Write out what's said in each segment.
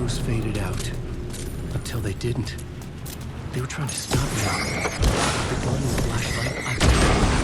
shadows faded out. Until they didn't. They were trying to stop me. The gun and flashlight, I put it back.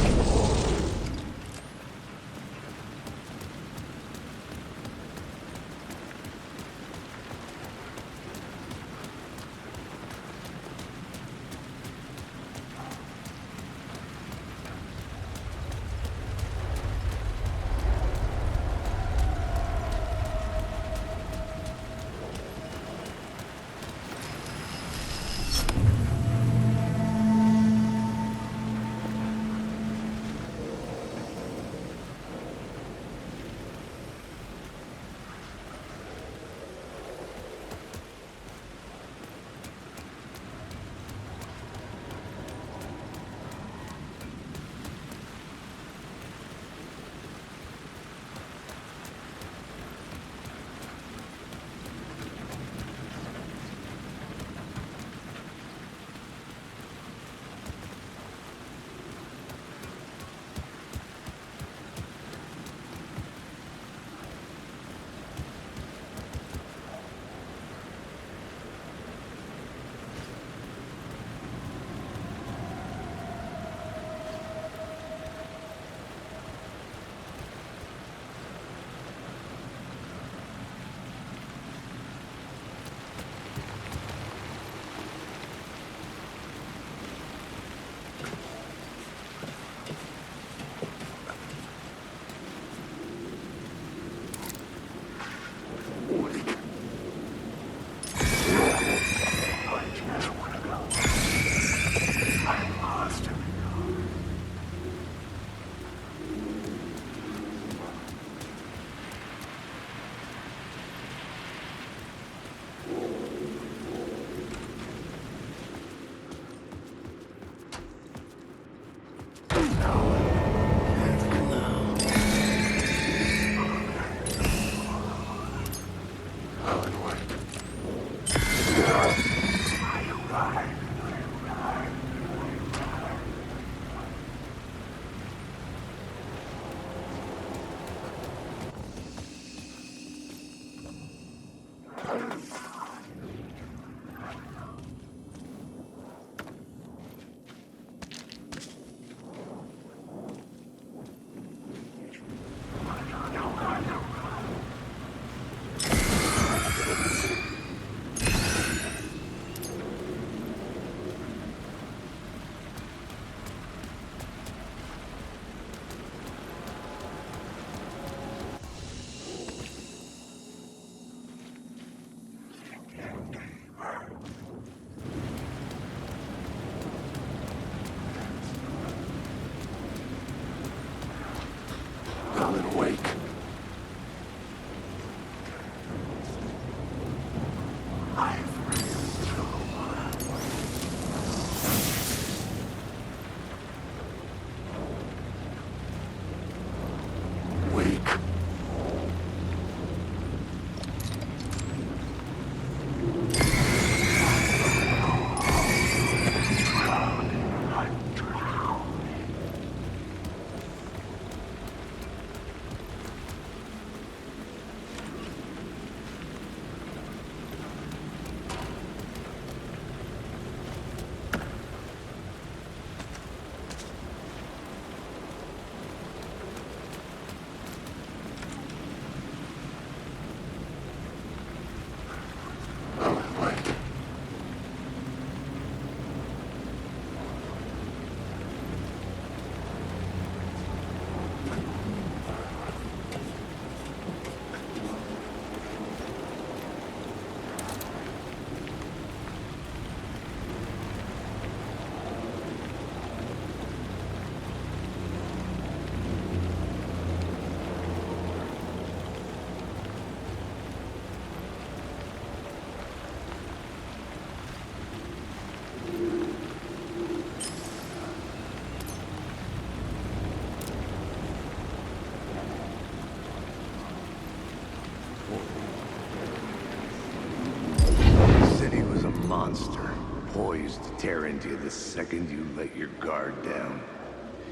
monster, poised to tear into you the second you let your guard down.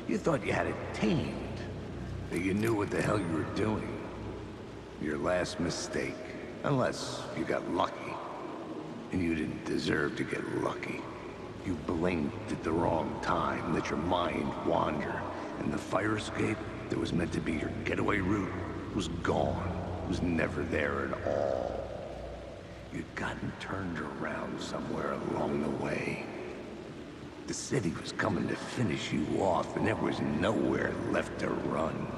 You thought you had it tamed, that you knew what the hell you were doing. Your last mistake. Unless you got lucky. And you didn't deserve to get lucky. You blinked at the wrong time, let your mind wander, and the fire escape that was meant to be your getaway route was gone. Was never there at all. You'd gotten turned around somewhere along the way. The city was coming to finish you off, and there was nowhere left to run.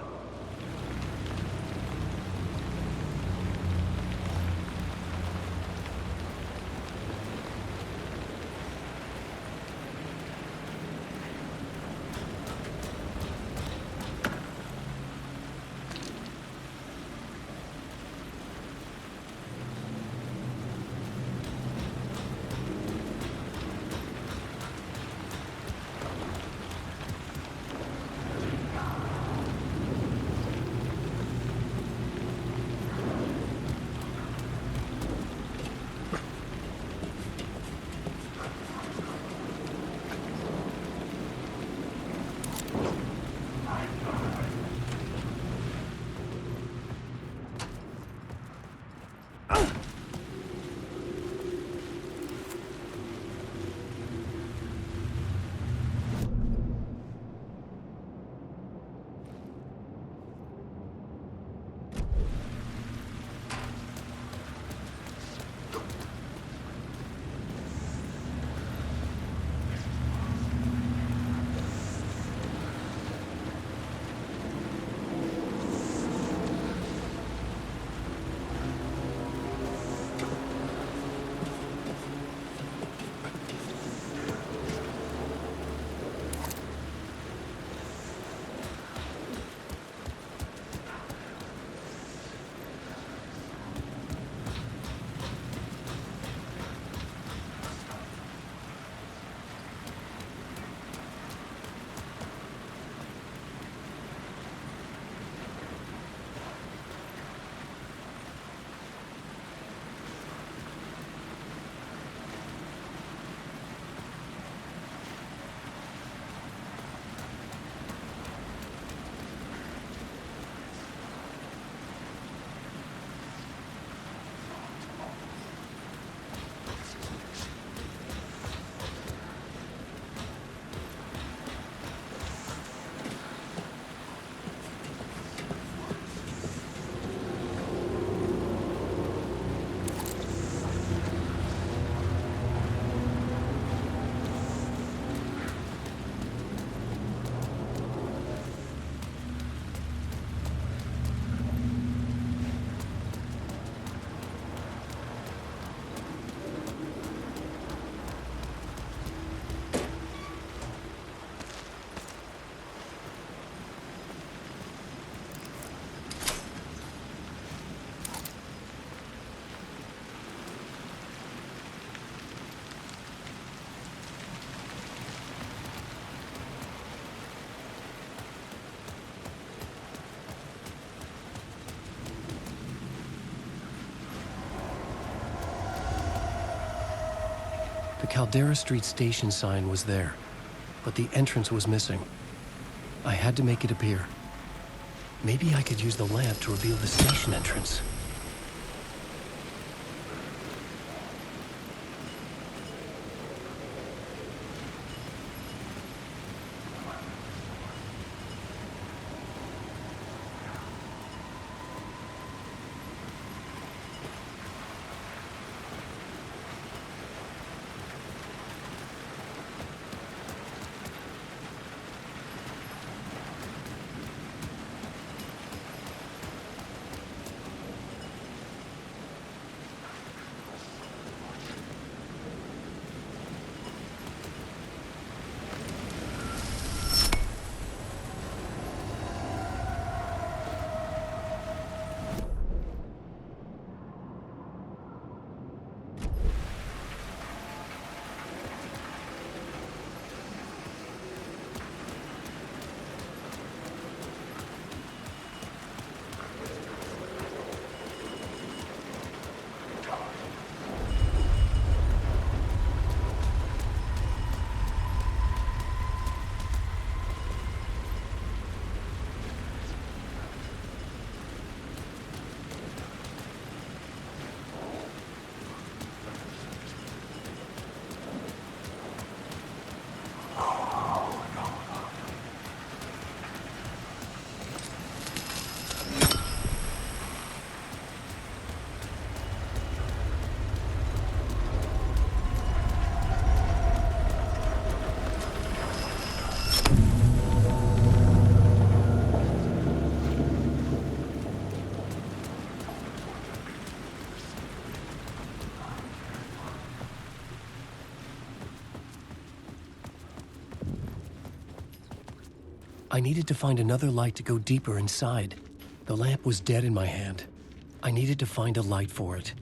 The Caldera Street station sign was there, but the entrance was missing. I had to make it appear. Maybe I could use the lamp to reveal the station entrance. I needed to find another light to go deeper inside. The lamp was dead in my hand. I needed to find a light for it.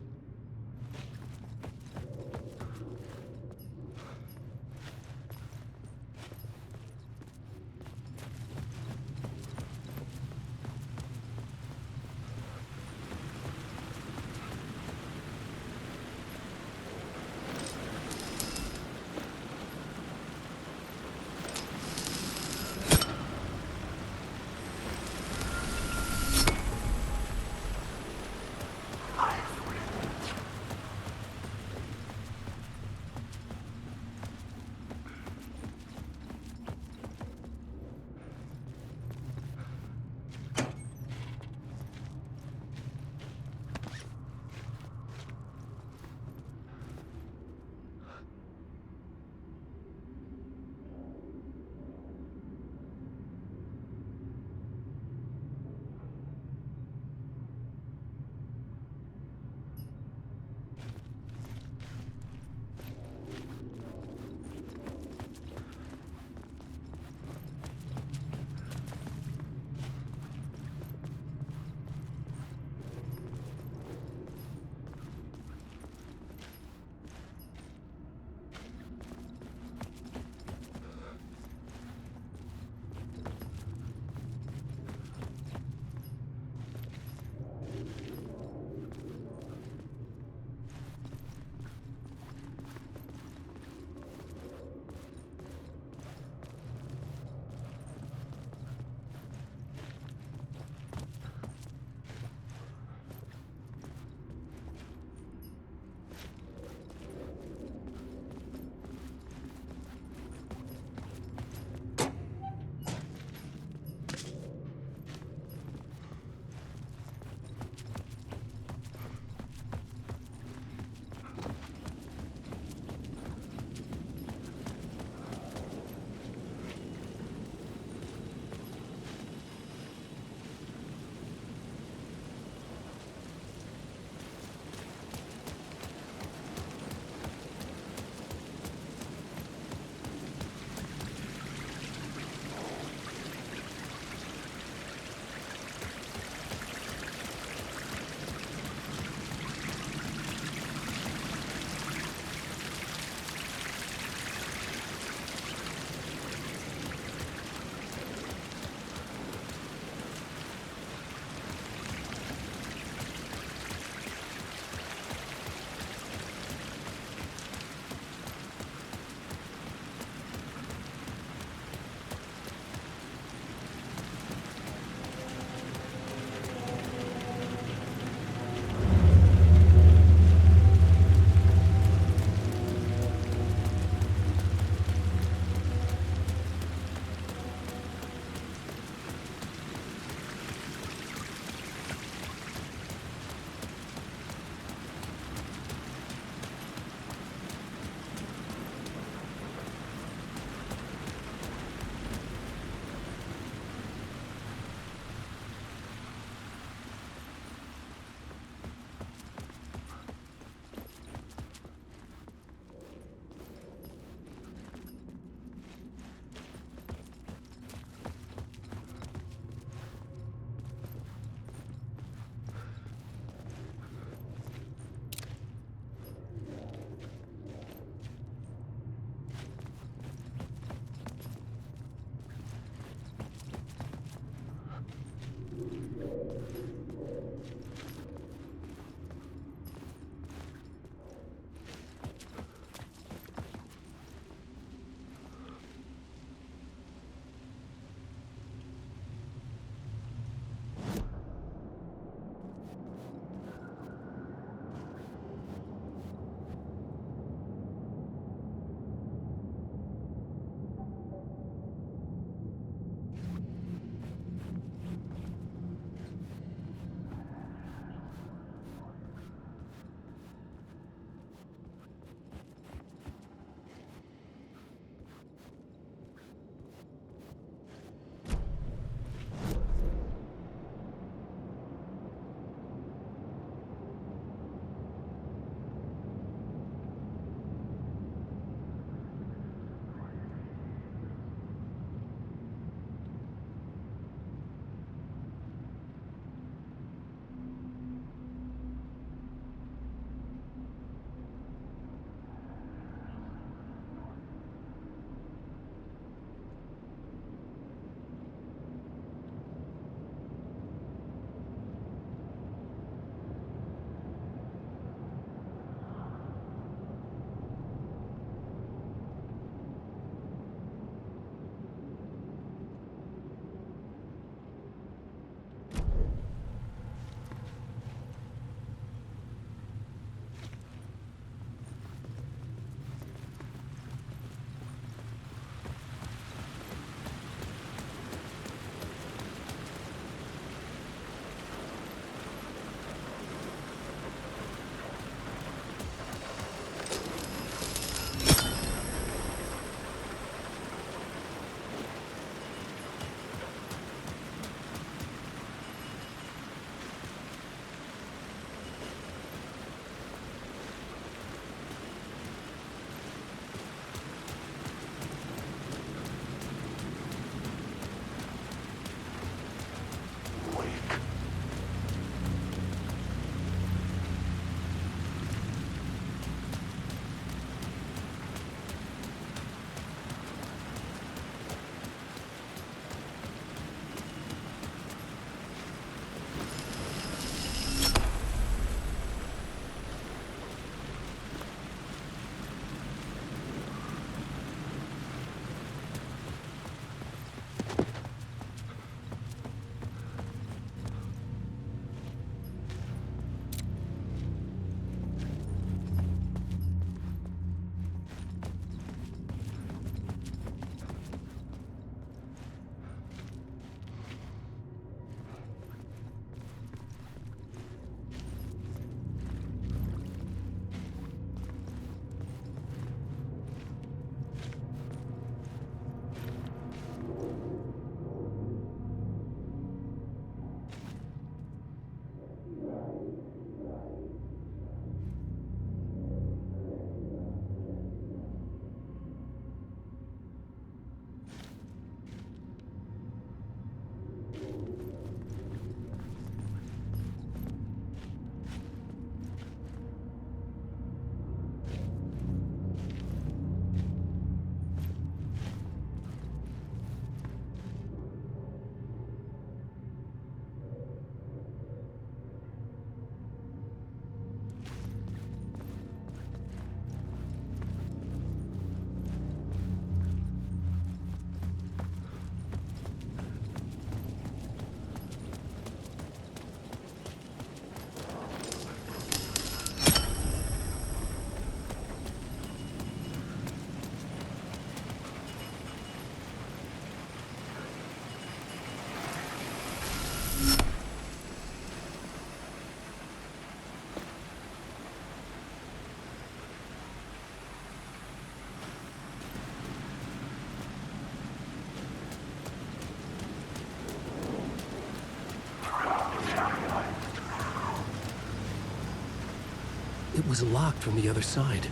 It was locked from the other side.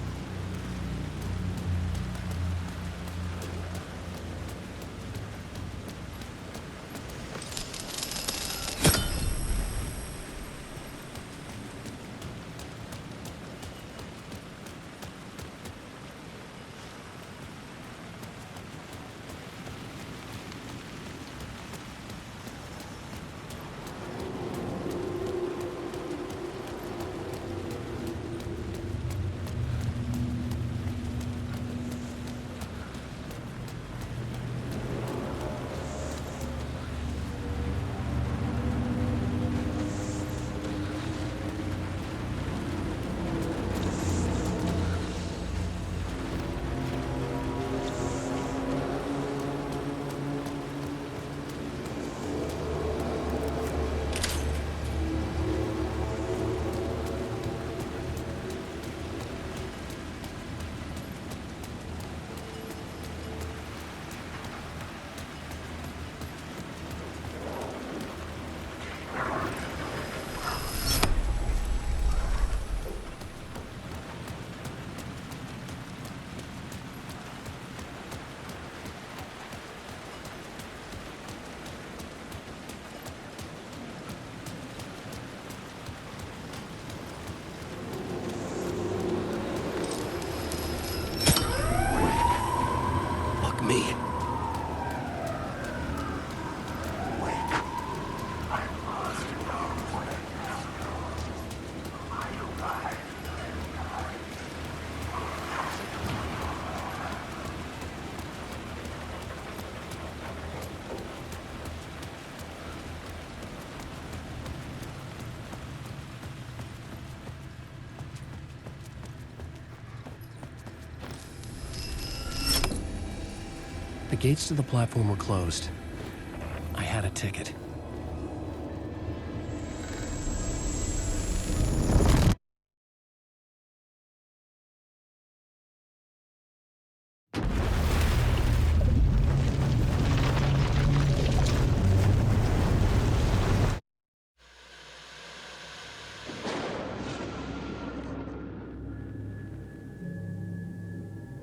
Me. The gates to the platform were closed. I had a ticket.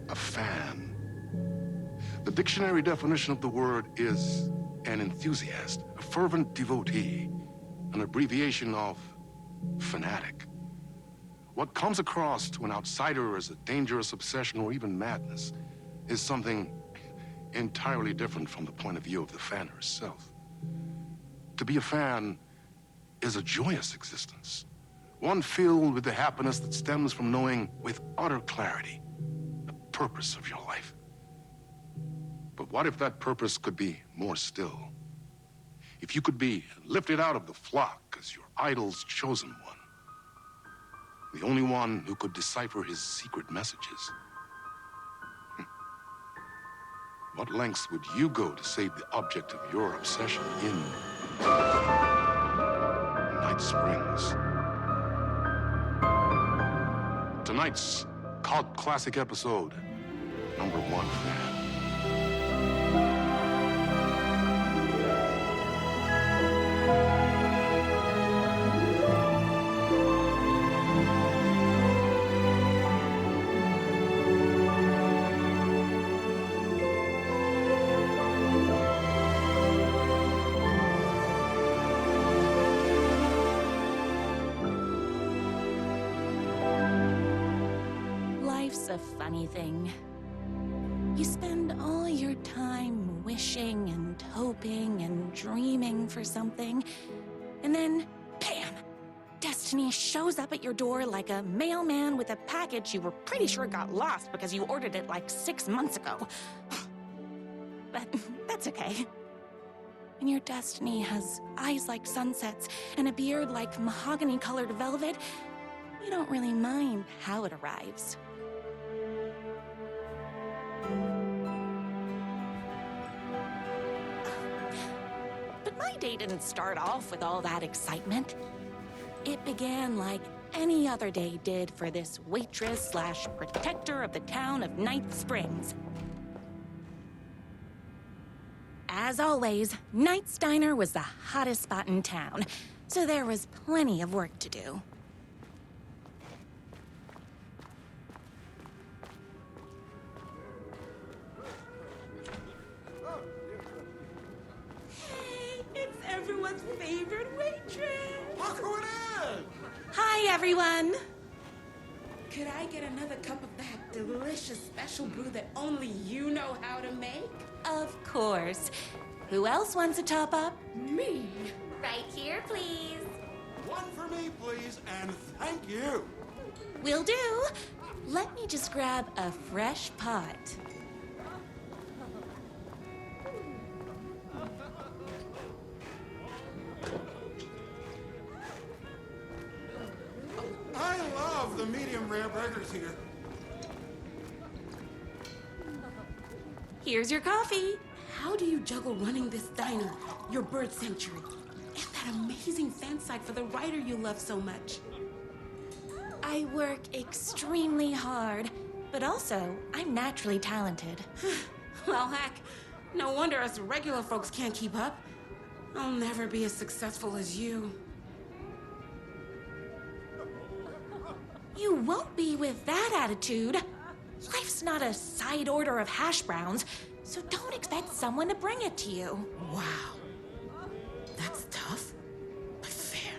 A fan. The dictionary definition of the word is an enthusiast, a fervent devotee, an abbreviation of fanatic. What comes across to an outsider as a dangerous obsession or even madness is something entirely different from the point of view of the fan herself. To be a fan is a joyous existence, one filled with the happiness that stems from knowing with utter clarity the purpose of your life. But what if that purpose could be more still? If you could be lifted out of the flock as your idol's chosen one, the only one who could decipher his secret messages. What lengths would you go to save the object of your obsession in Night Springs? Tonight's cult classic episode, #1 fan. Life's a funny thing. You spend all your time wishing and hoping and dreaming for something, and then, bam! Destiny shows up at your door like a mailman with a package you were pretty sure got lost because you ordered it like 6 months ago. But that's okay. When your destiny has eyes like sunsets and a beard like mahogany-colored velvet, you don't really mind how it arrives. But my day didn't start off with all that excitement. It began like any other day did for this waitress/protector of the town of Night Springs. As always, Knight's Diner was the hottest spot in town, so there was plenty of work to do. Hi, everyone. Could I get another cup of that delicious special brew that only you know how to make? Of course. Who else wants a top up? Me? Right here, please. One for me, please, and thank you. Will do. Let me just grab a fresh pot. I love the medium rare burgers here. Here's your coffee. How do you juggle running this diner, your bird sanctuary, and that amazing fan site for the writer you love so much? I work extremely hard, but also I'm naturally talented. Well, heck, no wonder us regular folks can't keep up. I'll never be as successful as you. You won't be with that attitude. Life's not a side order of hash browns, so don't expect someone to bring it to you. Wow. That's tough, but fair.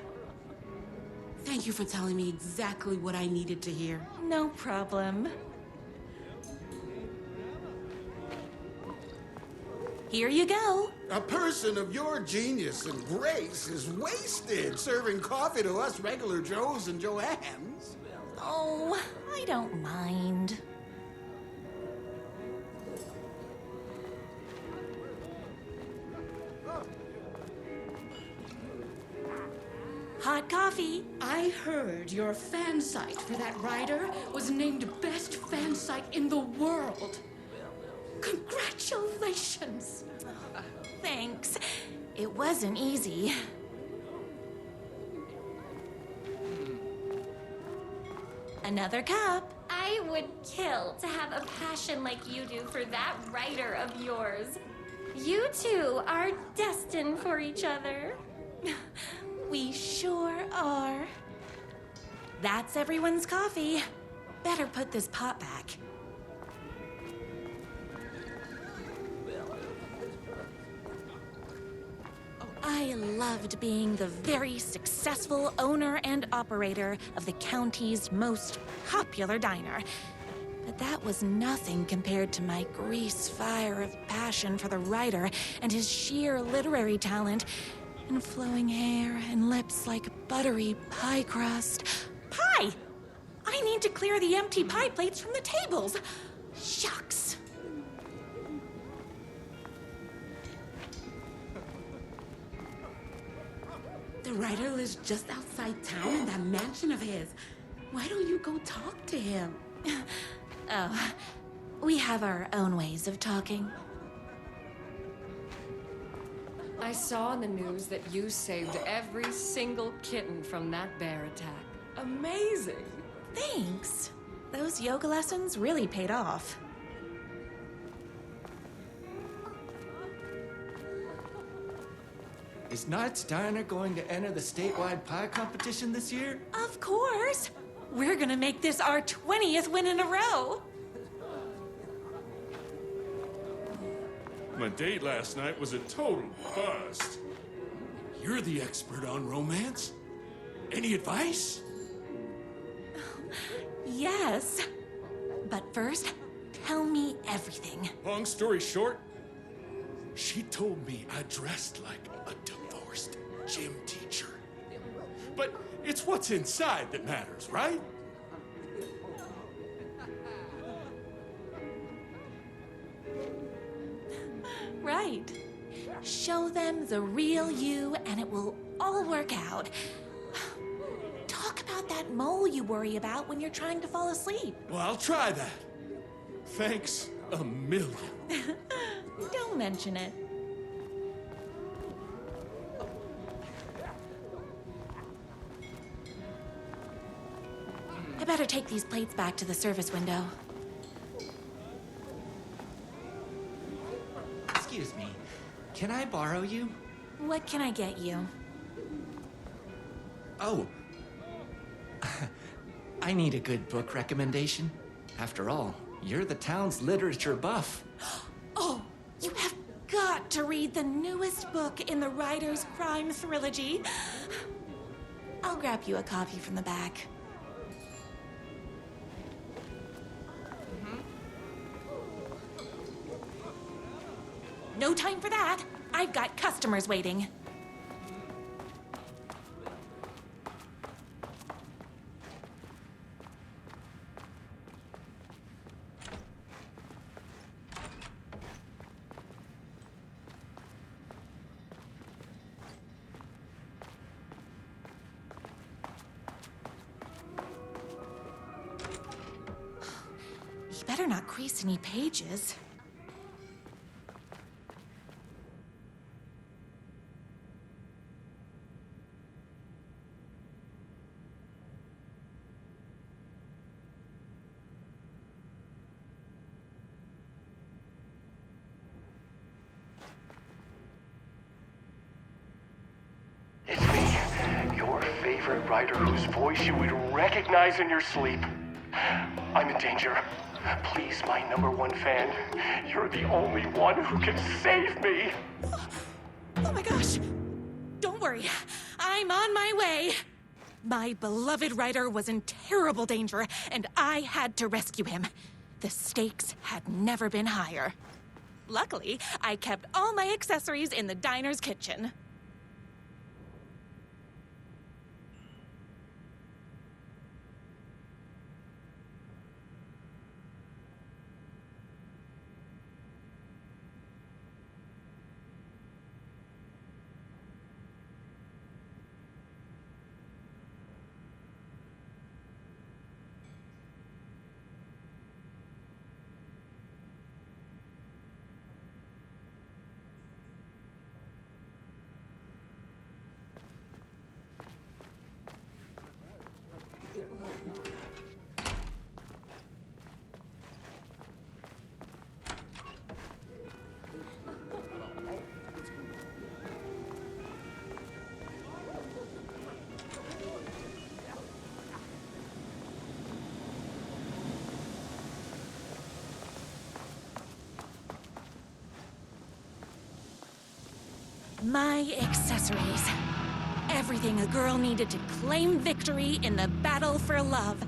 Thank you for telling me exactly what I needed to hear. No problem. Here you go. A person of your genius and grace is wasted serving coffee to us regular Joes and Joannes. Oh, I don't mind. Hot coffee. I heard your fan site for that writer was named best fan site in the world. Congratulations! Thanks. It wasn't easy. Another cup. I would kill to have a passion like you do for that writer of yours. You two are destined for each other. We sure are. That's everyone's coffee. Better put this pot back. I loved being the very successful owner and operator of the county's most popular diner. But that was nothing compared to my grease fire of passion for the writer and his sheer literary talent, and flowing hair and lips like buttery pie crust. Pie! I need to clear the empty pie plates from the tables. Shucks. The writer lives just outside town in that mansion of his. Why don't you go talk to him? Oh, we have our own ways of talking. I saw in the news that you saved every single kitten from that bear attack. Amazing! Thanks. Those yoga lessons really paid off. Is Knight's Diner going to enter the statewide pie competition this year? Of course. We're gonna make this our 20th win in a row. My date last night was a total bust. You're the expert on romance. Any advice? Yes. But first, tell me everything. Long story short, she told me I dressed like a divorced gym teacher. But it's what's inside that matters, right? Right. Show them the real you and it will all work out. Talk about that mole you worry about when you're trying to fall asleep. Well, I'll try that. Thanks a million. Don't mention it. I better take these plates back to the service window. Excuse me, can I borrow you? What can I get you? Oh. I need a good book recommendation. After all, you're the town's literature buff. Oh, you have got to read the newest book in the Writer's Crime Trilogy. I'll grab you a coffee from the back. No time for that. I've got customers waiting. You better not crease any pages. It's me, your favorite writer whose voice you would recognize in your sleep. I'm in danger. Please, my #1 fan, you're the only one who can save me. Oh my gosh! Don't worry, I'm on my way. My beloved writer was in terrible danger, and I had to rescue him. The stakes had never been higher. Luckily, I kept all my accessories in the diner's kitchen. My accessories. Everything a girl needed to claim victory in the battle for love.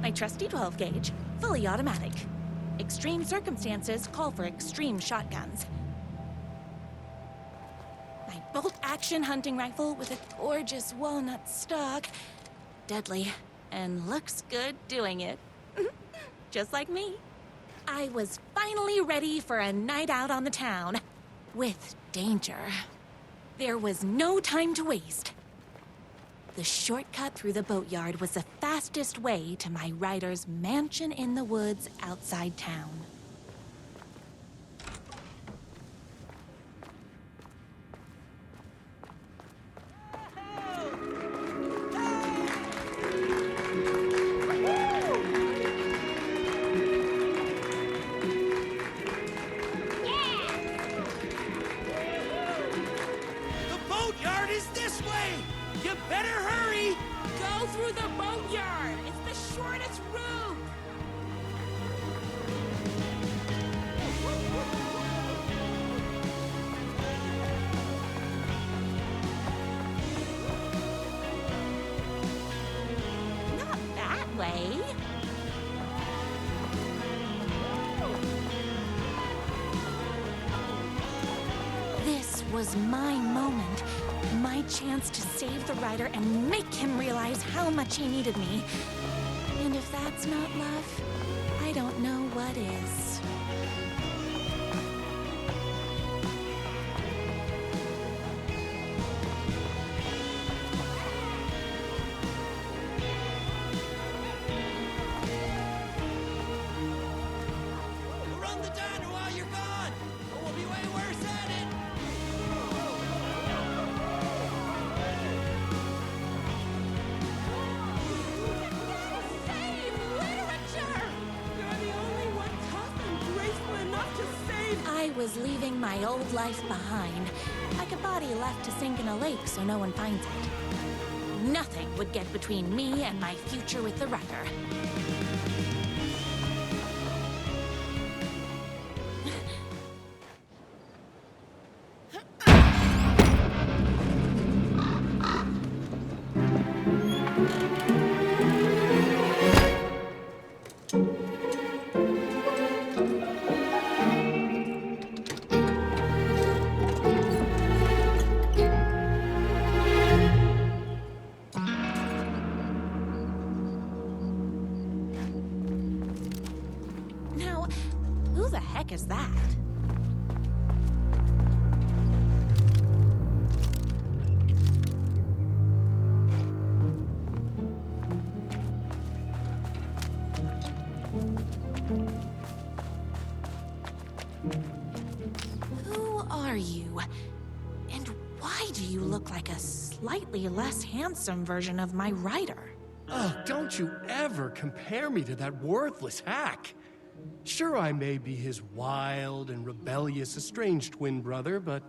My trusty 12 gauge, fully automatic. Extreme circumstances call for extreme shotguns. My bolt-action hunting rifle with a gorgeous walnut stock. Deadly, and looks good doing it. Just like me. I was finally ready for a night out on the town. With danger. There was no time to waste. The shortcut through the boatyard was the fastest way to my writer's mansion in the woods outside town. This was my moment, my chance to save the writer and make him realize how much he needed me. And if that's not love, I don't know what is. Run the diner while you're gone, or we'll be way worse at it. I was leaving my old life behind, like a body left to sink in a lake so no one finds it. Nothing would get between me and my future with the writer. the heck is that? Who are you? And why do you look like a slightly less handsome version of my writer? Oh, don't you ever compare me to that worthless hack. Sure, I may be his wild and rebellious estranged twin brother, but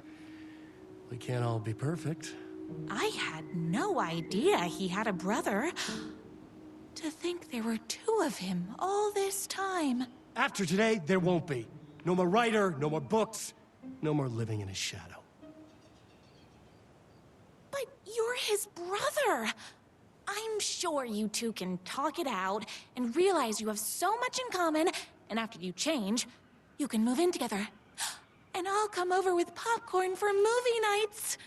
we can't all be perfect. I had no idea he had a brother. To think there were two of him all this time. After today, there won't be. No more writer, no more books, no more living in his shadow. But you're his brother. I'm sure you two can talk it out and realize you have so much in common, and after you change, you can move in together. And I'll come over with popcorn for movie nights.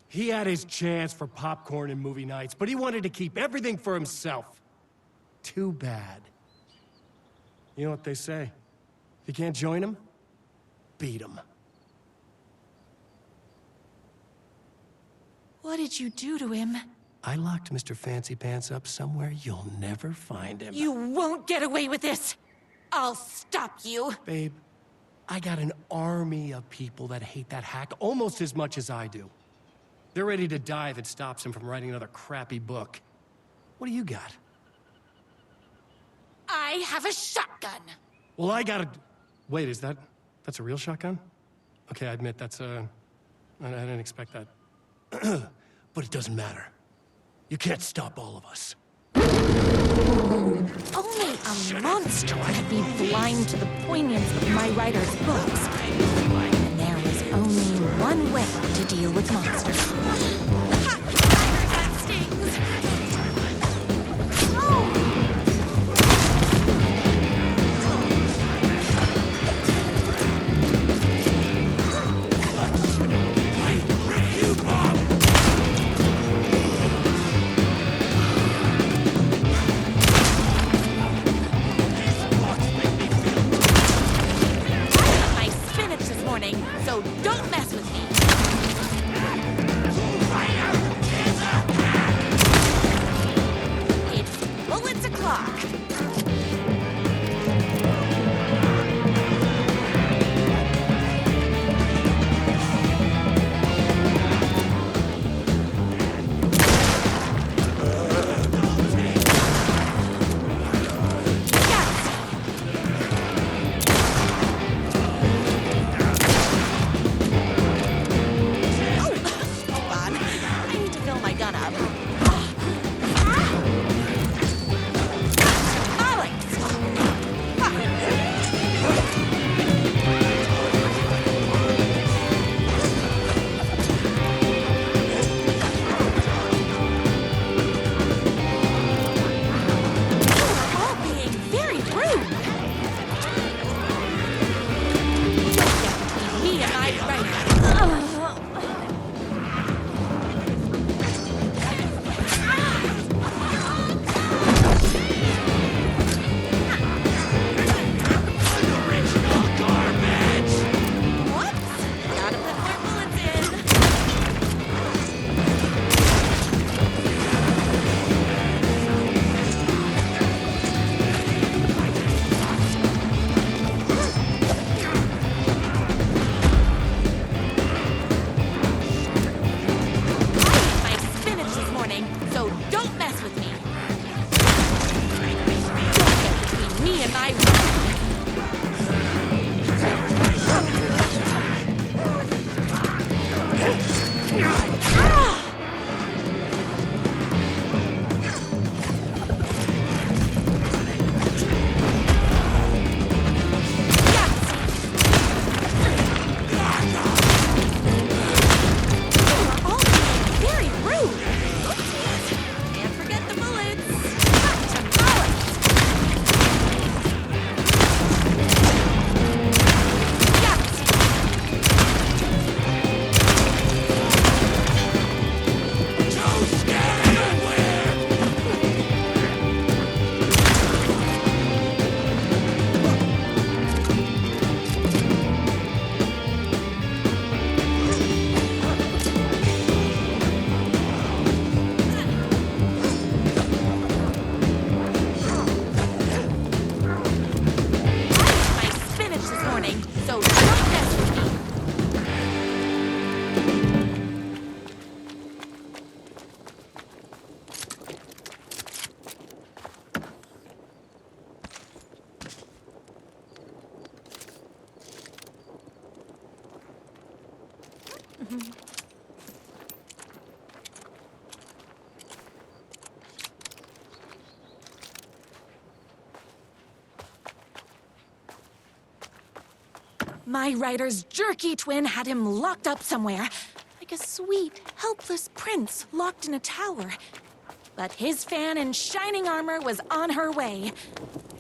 He had his chance for popcorn and movie nights, but he wanted to keep everything for himself. Too bad. You know what they say? If you can't join him, beat him. What did you do to him? I locked Mr. Fancy Pants up somewhere you'll never find him. You won't get away with this! I'll stop you! Babe, I got an army of people that hate that hack almost as much as I do. They're ready to die if it stops him from writing another crappy book. What do you got? I have a shotgun! Well, I got a... Wait, that's a real shotgun? Okay, I admit, I didn't expect that. But it doesn't matter. You can't stop all of us. Only a monster could be blind to the poignance of my writer's books. And there is only one way to deal with monsters. That stings! So don't mess with me! My writer's jerky twin had him locked up somewhere, like a sweet, helpless prince locked in a tower. But his fan in shining armor was on her way.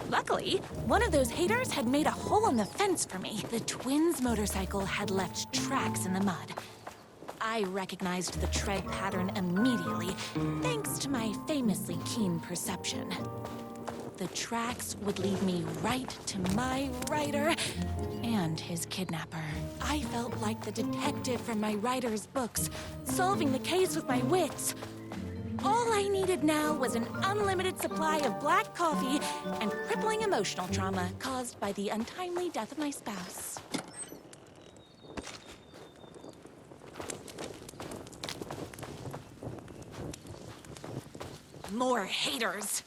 Luckily, one of those haters had made a hole in the fence for me. The twins' motorcycle had left tracks in the mud. I recognized the tread pattern immediately, thanks to my famously keen perception. The tracks would lead me right to my writer and his kidnapper. I felt like the detective from my writer's books, solving the case with my wits. All I needed now was an unlimited supply of black coffee and crippling emotional trauma caused by the untimely death of my spouse. More haters.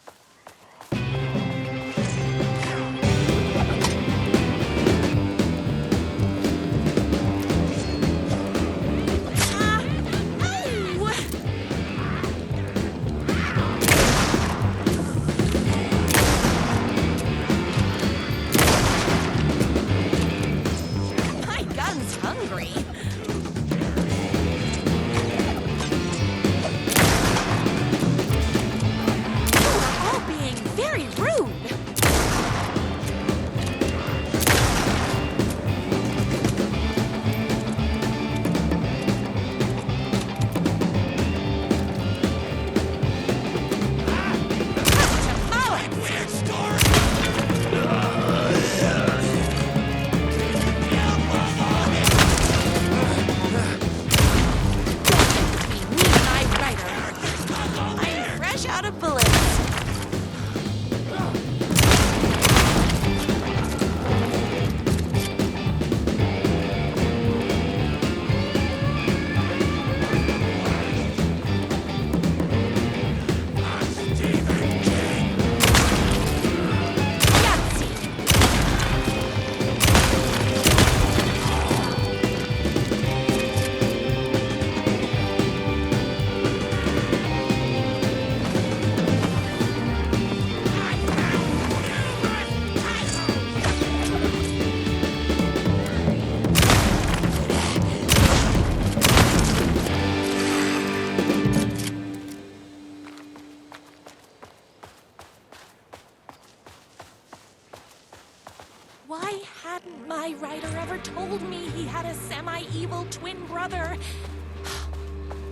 Why hadn't my writer ever told me he had a semi-evil twin brother?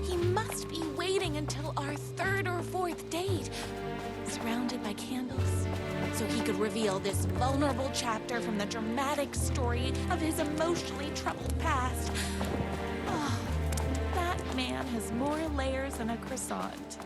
He must be waiting until our third or fourth date, surrounded by candles, so he could reveal this vulnerable chapter from the dramatic story of his emotionally troubled past. Oh, that man has more layers than a croissant.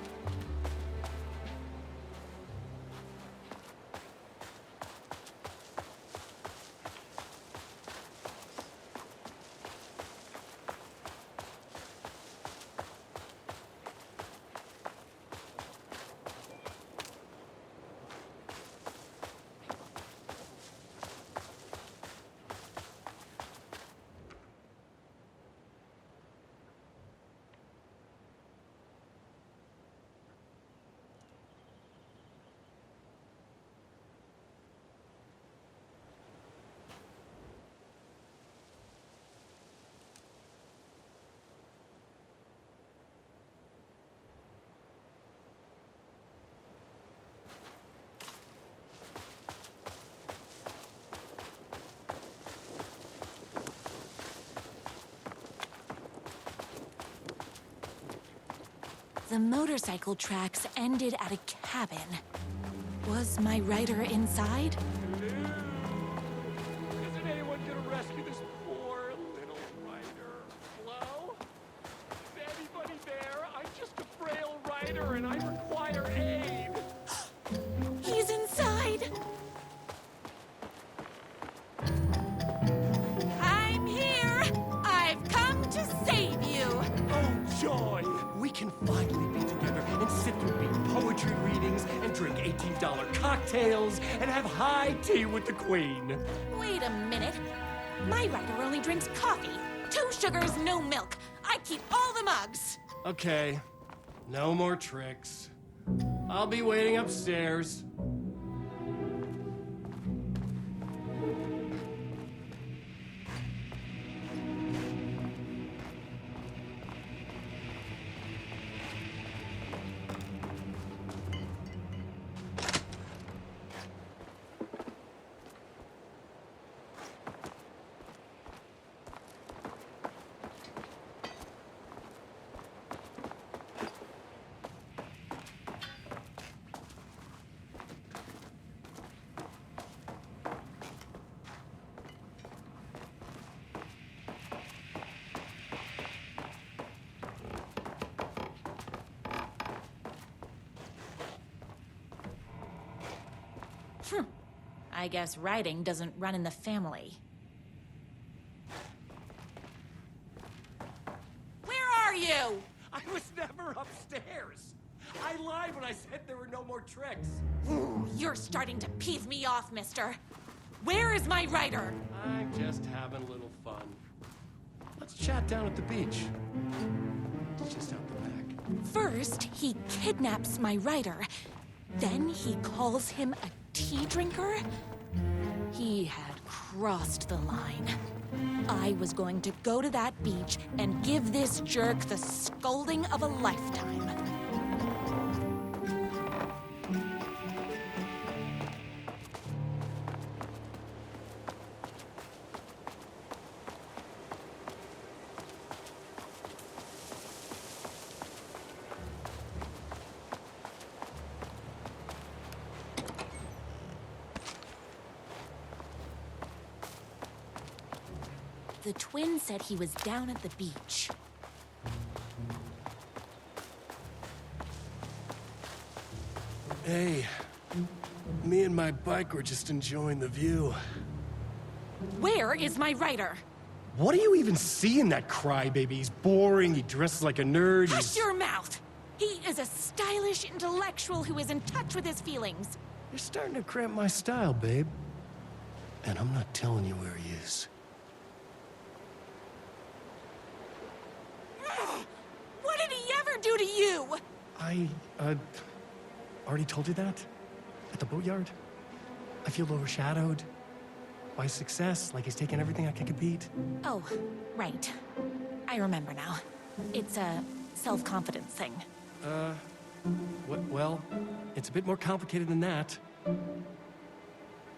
The motorcycle tracks ended at a cabin. Was my writer inside? Isn't anyone gonna rescue this poor little writer? Hello? Is anybody there? I'm just a frail writer and I require aid. He's inside! I'm here! I've come to save you! Oh, joy! We can finally be together and sit through big poetry readings and drink $18 cocktails and have high tea with the Queen. Wait a minute. My writer only drinks coffee. 2 sugars, no milk. I keep all the mugs. Okay, no more tricks. I'll be waiting upstairs. I guess writing doesn't run in the family. Where are you? I was never upstairs. I lied when I said there were no more tricks. Ooh, you're starting to piss me off, mister. Where is my writer? I'm just having a little fun. Let's chat down at the beach. It's just out the back. First, he kidnaps my writer. Then he calls him a tea drinker. He had crossed the line. I was going to go to that beach and give this jerk the scolding of a lifetime. The twin said he was down at the beach. Hey, me and my bike were just enjoying the view. Where is my writer? What do you even see in that crybaby? He's boring, he dresses like a nerd. Hush your mouth! He is a stylish intellectual who is in touch with his feelings. You're starting to cramp my style, babe. And I'm not telling you where he is. What did he ever do to you? I, already told you that? At the boatyard? I feel overshadowed by success, like he's taking everything I can compete. Oh, right. I remember now. It's a self-confidence thing. Well, it's a bit more complicated than that.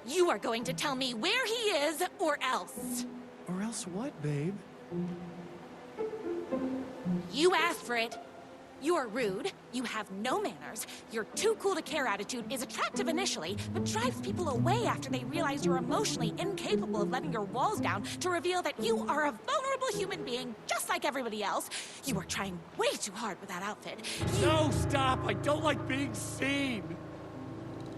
You are going to tell me where he is, or else. Or else what, babe? You asked for it. You're rude, you have no manners, your too cool to care attitude is attractive initially, but drives people away after they realize you're emotionally incapable of letting your walls down to reveal that you are a vulnerable human being just like everybody else. You are trying way too hard with that outfit. No, stop! I don't like being seen!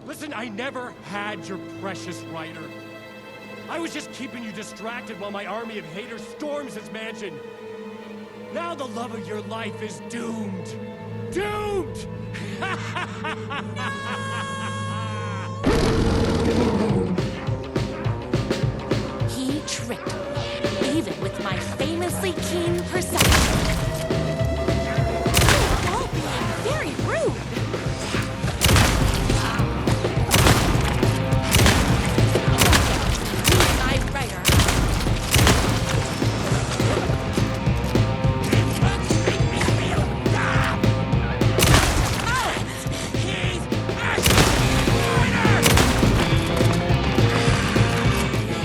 Listen, I never had your precious writer. I was just keeping you distracted while my army of haters storms his mansion. Now the love of your life is doomed. Doomed! He tricked me, even with my famously keen perception. You're all being very rude. My writer.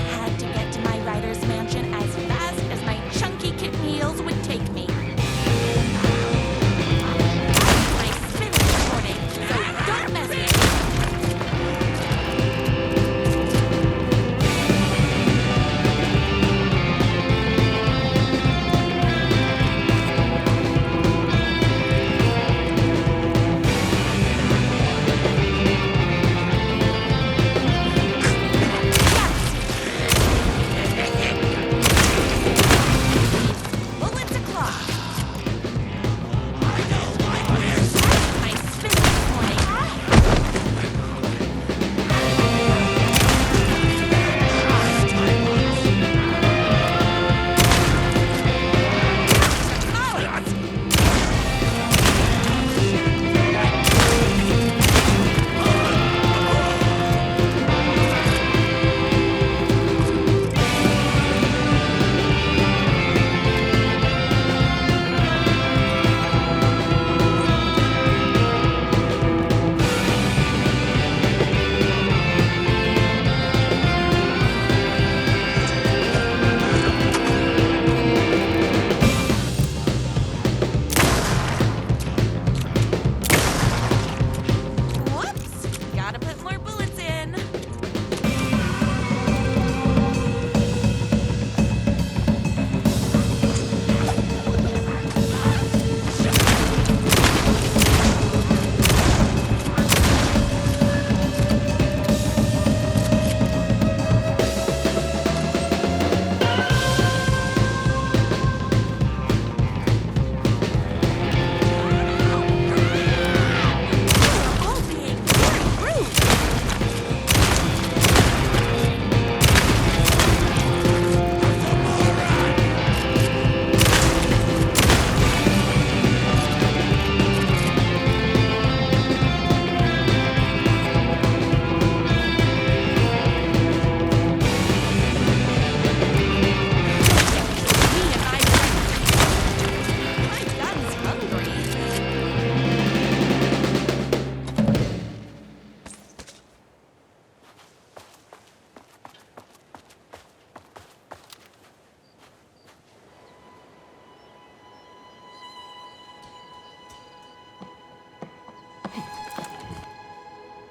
Had to get to my writer's mansion as fast as my chunky kitten heels would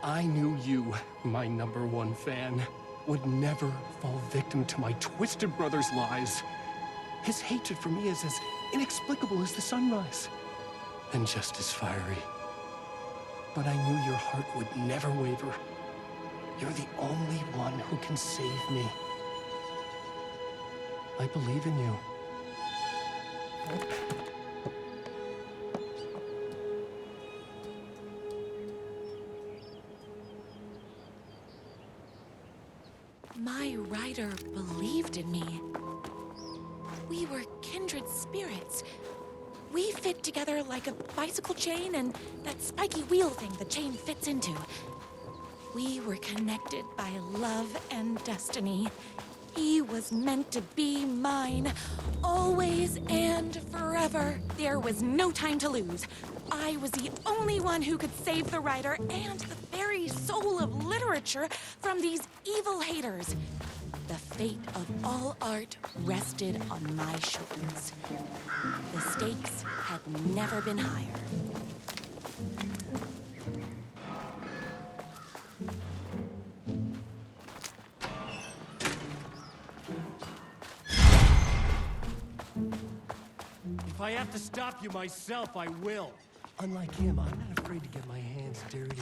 I knew you, my #1 fan, would never fall victim to my twisted brother's lies. His hatred for me is as inexplicable as the sunrise, and just as fiery. But I knew your heart would never waver. You're the only one who can save me. I believe in you. My rider believed in me. We were kindred spirits. We fit together like a bicycle chain and that spiky wheel thing the chain fits into. We were connected by love and destiny. He was meant to be mine, always and forever. There was no time to lose. I was the only one who could save the writer and the very soul of literature from these evil haters. The fate of all art rested on my shoulders. The stakes had never been higher. If I have to stop you myself, I will. Unlike him, I'm not afraid to get my hands dirty.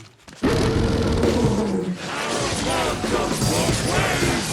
Love goes both ways!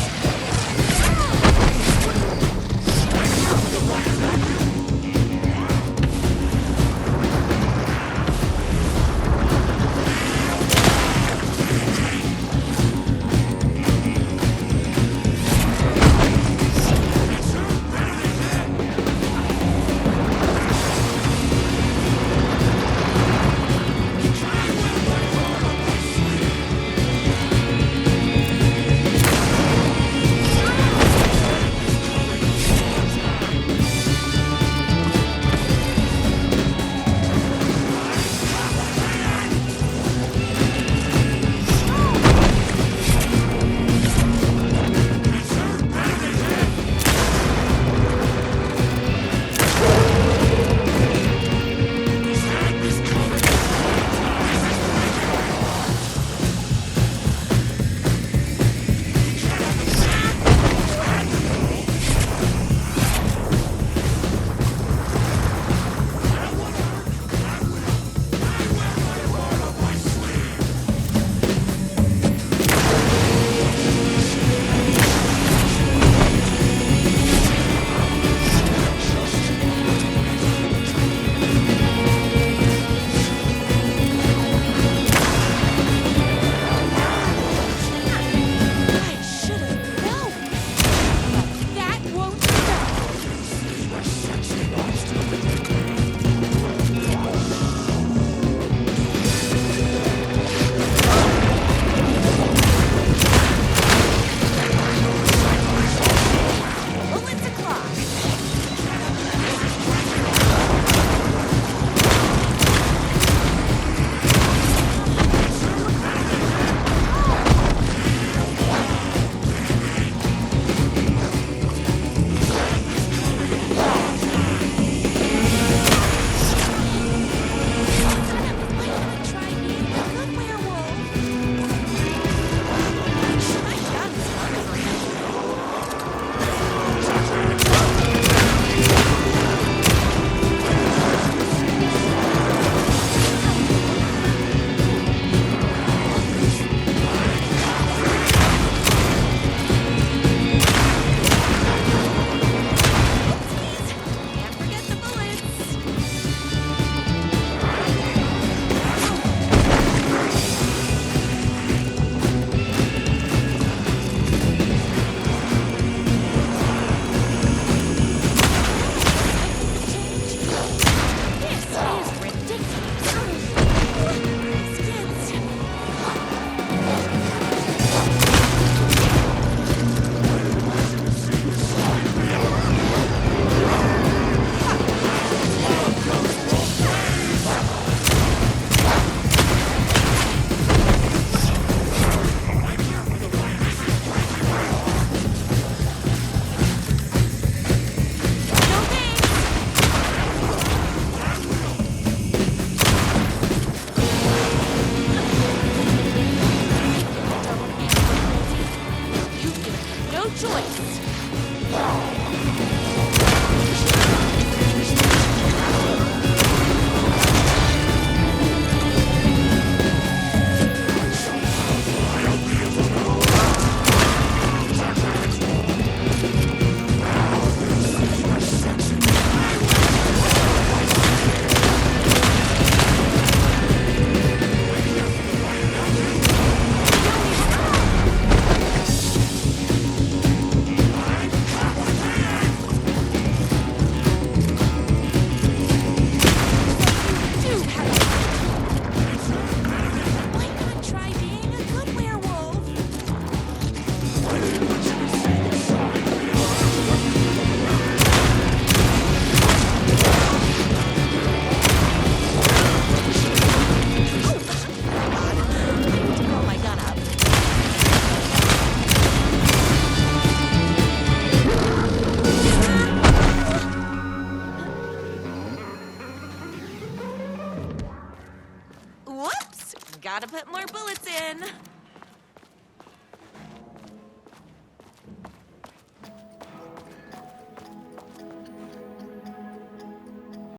Gotta put more bullets in.